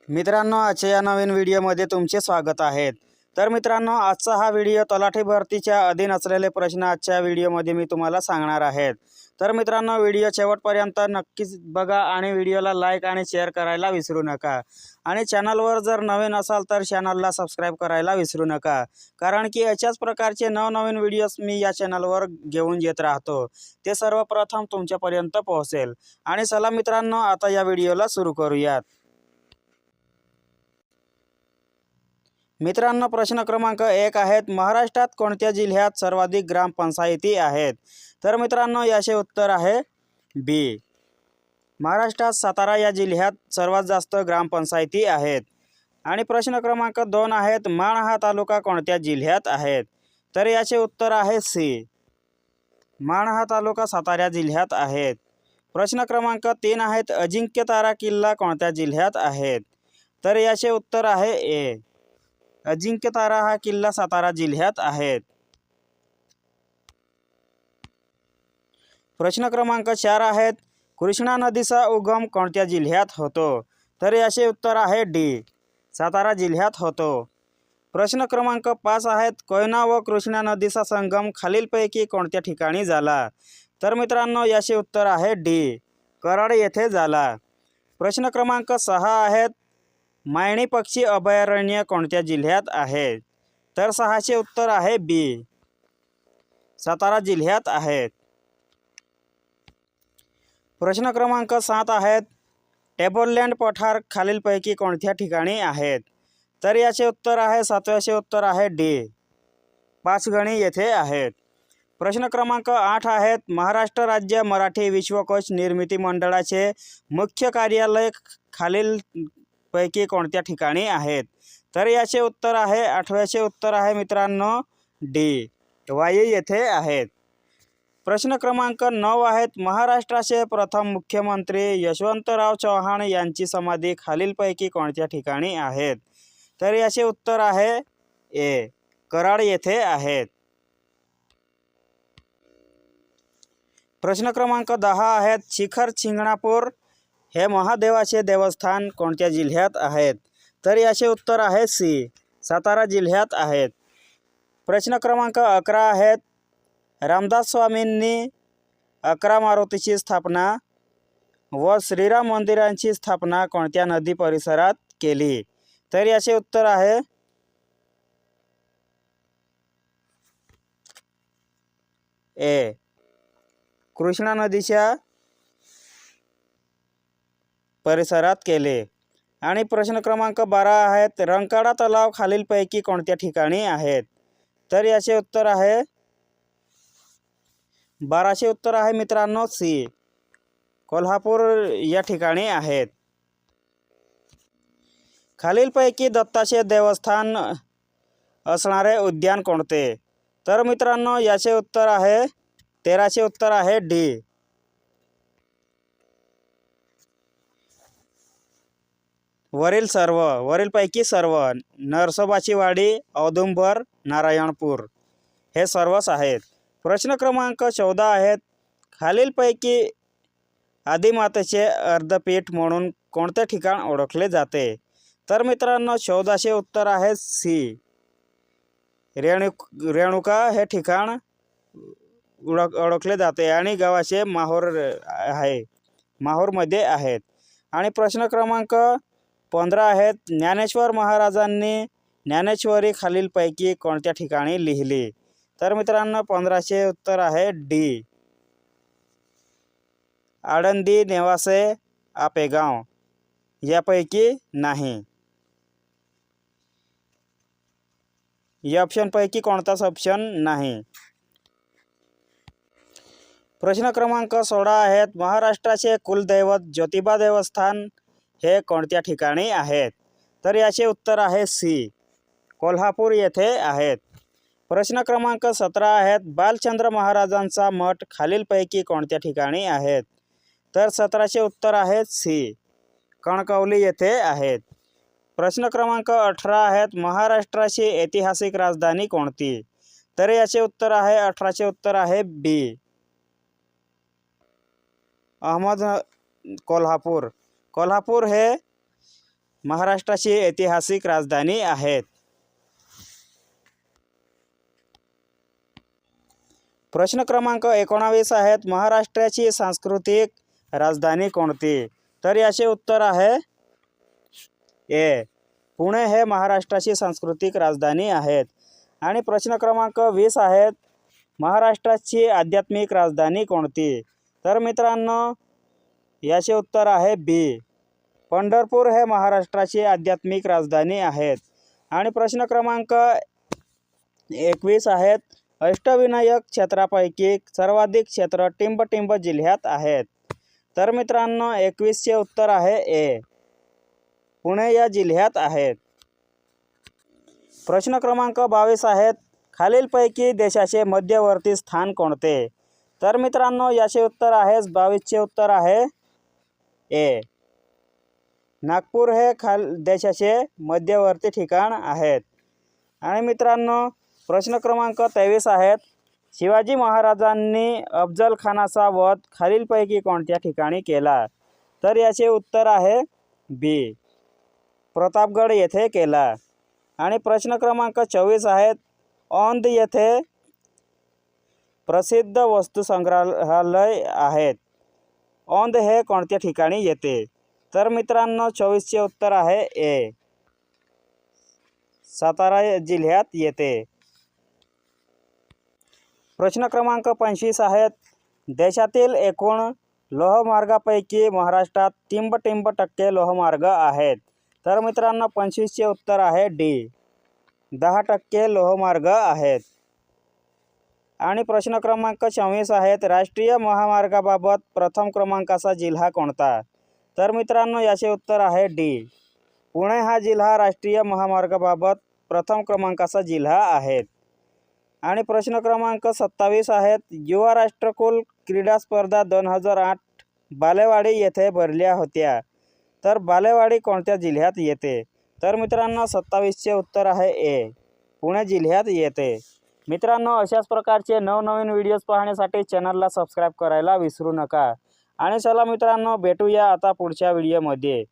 मित्रांनो, आजच्या या नवीन व्हिडिओमध्ये तुमचे स्वागत आहे। तर मित्रांनो, आजचा हा व्हिडिओ तलाठी भरतीच्या अधीन असलेले प्रश्न आजच्या व्हिडिओमध्ये मी तुम्हाला सांगणार आहे। तर मित्रांनो, व्हिडिओ शेवटपर्यंत नक्कीच बघा आणि व्हिडिओला लाईक आणि शेअर करायला विसरू नका। आणि चॅनलवर जर नवीन असाल तर चॅनलला सबस्क्राईब करायला विसरू नका, कारण की अशाच प्रकारचे नवनवीन व्हिडिओज मी या चॅनलवर घेऊन येत राहतो, ते सर्वप्रथम तुमच्यापर्यंत पोहोचेल। आणि चला मित्रांनो, आता या व्हिडिओला सुरू करूयात। मित्रांनो, प्रश्न क्रमांक 1 आहेत, महाराष्ट्रात कोणत्या जिल्ह्यात सर्वाधिक ग्रामपंचायती आहेत? तर मित्रांनो, याचे उत्तर आहे बी। महाराष्ट्रात सातारा या जिल्ह्यात सर्वात जास्त ग्रामपंचायती आहेत। आणि प्रश्न क्रमांक 2 आहेत, माण हा तालुका कोणत्या जिल्ह्यात आहेत? तर याचे उत्तर आहे सी। माण हा तालुका सातारा जिल्ह्यात आहेत। प्रश्न क्रमांक 3 आहेत, अजिंक्यतारा किल्ला कोणत्या जिल्ह्यात आहेत? तर याचे उत्तर आहे ए। अजिंक्यतारा हा किल्ला सातारा जिल्ह्यात आहेत। प्रश्न क्रमांक 4 आहेत, कृष्णा नदीचा उगम कोणत्या जिल्ह्यात होतो? तर याचे उत्तर आहे डी, सातारा जिल्ह्यात होतो। प्रश्न क्रमांक 5 आहेत, कोयना व कृष्णा नदीचा संगम खालीलपैकी कोणत्या ठिकाणी झाला? तर मित्रांनो, याचे उत्तर आहे डी, कराड येथे झाला। प्रश्न क्रमांक 6 आहेत, मायणी पक्षी अभयारण्य कोणत्या जिल्ह्यात आहे? तर 6चे उत्तर आहे बी, सातारा जिल्ह्यात आहेत। प्रश्न क्रमांक 7 आहेत, टेबललँड पठार खालीलपैकी कोणत्या ठिकाणी आहेत? तर याचे उत्तर आहे 7व्याचे उत्तर आहे डी, पाचगणी येथे आहेत। प्रश्न क्रमांक 8 आहेत, महाराष्ट्र राज्य मराठी विश्वकोश निर्मिती मंडळाचे मुख्य कार्यालय खालीलपैकी कोणत्या ठिकाणी आहेत? तर याचे उत्तर आहे 8व्याचे उत्तर आहे मित्रांनो डी, वाई येथे आहेत। प्रश्न क्रमांक 9 आहेत, महाराष्ट्राचे प्रथम मुख्यमंत्री यशवंतराव चव्हाण यांची समाधी खालीलपैकी कोणत्या ठिकाणी आहेत? तर याचे उत्तर आहे ए, कराड येथे आहेत। प्रश्न क्रमांक 10 आहेत, शिखर शिंगणापूर हे महादेवाचे देवस्थान कोणत्या जिल्ह्यात आहेत? तर याचे उत्तर आहे सी, सातारा जिल्ह्यात आहेत। प्रश्न क्रमांक 11 आहेत, रामदास स्वामींनी 11 मारुतीची स्थापना व श्रीराम मंदिरांची स्थापना कोणत्या नदी परिसरात केली? तर याचे उत्तर आहे ए, कृष्णा नदीच्या परिसरात केले। आणि प्रश्न क्रमांक 12 आहेत, रंकाळा तलाव खालीलपैकी कोणत्या ठिकाणी आहेत? तर याचे उत्तर आहे 12चे उत्तर आहे मित्रांनो सी, कोल्हापूर या ठिकाणी आहेत। खालीलपैकी दत्ताचे देवस्थान असणारे उद्यान कोणते? तर मित्रांनो, याचे उत्तर आहे 13चे उत्तर आहे डी, वरीलपैकी सर्व, नरसोबाची वाडी, औदुंबर, नारायणपूर हे सर्वच आहेत। प्रश्न क्रमांक 14 आहेत, खालीलपैकी आदिमातेचे अर्धपीठ म्हणून कोणते ठिकाण ओळखले जाते? तर मित्रांनो, 14चे उत्तर आहे सी, रेणुका हे ठिकाण ओळखले जाते आणि गावाचे माहूर आहे, माहूरमध्ये आहेत। आणि प्रश्न क्रमांक 15 आहेत, ज्ञानेश्वर महाराजांनी ज्ञानेश्वरी खालीलपैकी कोणत्या ठिकाणी लिहिली? तर मित्रांनो, 15चे उत्तर आहे डी, आळंदी, नेवासे, आपेगाव यापैकी नाही। या ऑप्शनपैकी कोणताच ऑप्शन नाही। प्रश्न क्रमांक 16 आहेत, महाराष्ट्राचे कुलदैवत ज्योतिबा देवस्थान हे कोणत्या ठिकाणी आहेत? तर याचे उत्तर आहे सी, कोल्हापूर येथे आहेत। प्रश्न क्रमांक 17 आहेत, बालचंद्र महाराजांचा मठ खालीलपैकी कोणत्या ठिकाणी आहेत? तर 17चे उत्तर आहे सी, कणकवली येथे आहेत। प्रश्न क्रमांक 18 आहेत, महाराष्ट्राची ऐतिहासिक राजधानी कोणती? तर याचे उत्तर आहे 18चे उत्तर आहे बी, कोल्हापूर हे महाराष्ट्राची ऐतिहासिक राजधानी आहेत? प्रश्न क्रमांक 19 आहेत, महाराष्ट्राची सांस्कृतिक राजधानी कोणती? तर याचे उत्तर आहे ए, पुणे हे महाराष्ट्राची सांस्कृतिक राजधानी आहेत. आणि प्रश्न क्रमांक 20 आहेत, महाराष्ट्राची आध्यात्मिक राजधानी कोणती? तर मित्रांनो याचे उत्तर आहे बी, पंढरपूर हे महाराष्ट्राची आध्यात्मिक राजधानी आहेत. आणि प्रश्न क्रमांक 21 आहेत, अष्टविनायक क्षेत्रापैकी सर्वाधिक क्षेत्र टिंब जिल्ह्यात आहेत. तर मित्रांनो 21चे उत्तर आहे ए, पुणे या जिल्ह्यात आहेत. प्रश्न क्रमांक 22 आहेत, खालीलपैकी देशाचे मध्यवर्ती स्थान कोणते? तर मित्रांनो याचे उत्तर आहे 22चे उत्तर आहे ए, नागपूर हे देशाचे मध्यवर्ती ठिकाण आहेत. आणि मित्रांनो प्रश्न क्रमांक 23 आहेत, शिवाजी महाराजांनी अफजल खानाचा वध खालीलपैकी कोणत्या ठिकाणी केला? तर याचे उत्तर आहे बी, प्रतापगड येथे केला. आणि प्रश्न क्रमांक 24 आहेत, औंध येथे प्रसिद्ध वस्तुसंग्रहालय आहेत. औंध हे कोणत्या ठिकाणी येते? तर मित्रांनो 24चे उत्तर आहे ए, सातारा जिल्ह्यात येते. प्रश्न क्रमांक 25 आहेत, देशातील एकूण लोहमार्गापैकी महाराष्ट्रात टिंब लोहमार्ग आहेत. तर मित्रांनो 25चे उत्तर आहे डी, 10% लोहमार्ग आहेत. आणि प्रश्न क्रमांक 26 आहेत, राष्ट्रीय महामार्गाबाबत प्रथम क्रमांकाचा जिल्हा कोणता? तर मित्रांनो याचे उत्तर आहे डी, पुणे हा जिल्हा राष्ट्रीय महामार्गाबाबत प्रथम क्रमांकाचा जिल्हा आहे. आणि प्रश्न क्रमांक 27 आहेत, युवा राष्ट्रकुल क्रीडा स्पर्धा 2008 बालेवाडी येथे भरल्या होत्या. तर बालेवाडी कोणत्या जिल्ह्यात येते? तर मित्रांनो 27चे उत्तर आहे ए, पुणे जिल्ह्यात येते. मित्रांनो अशाच प्रकारचे नवनवीन व्हिडिओज पाहण्यासाठी चॅनलला सबस्क्राईब करायला विसरू नका. आणि चला मित्रांनो भेटूया आता पुढच्या व्हिडिओमध्ये.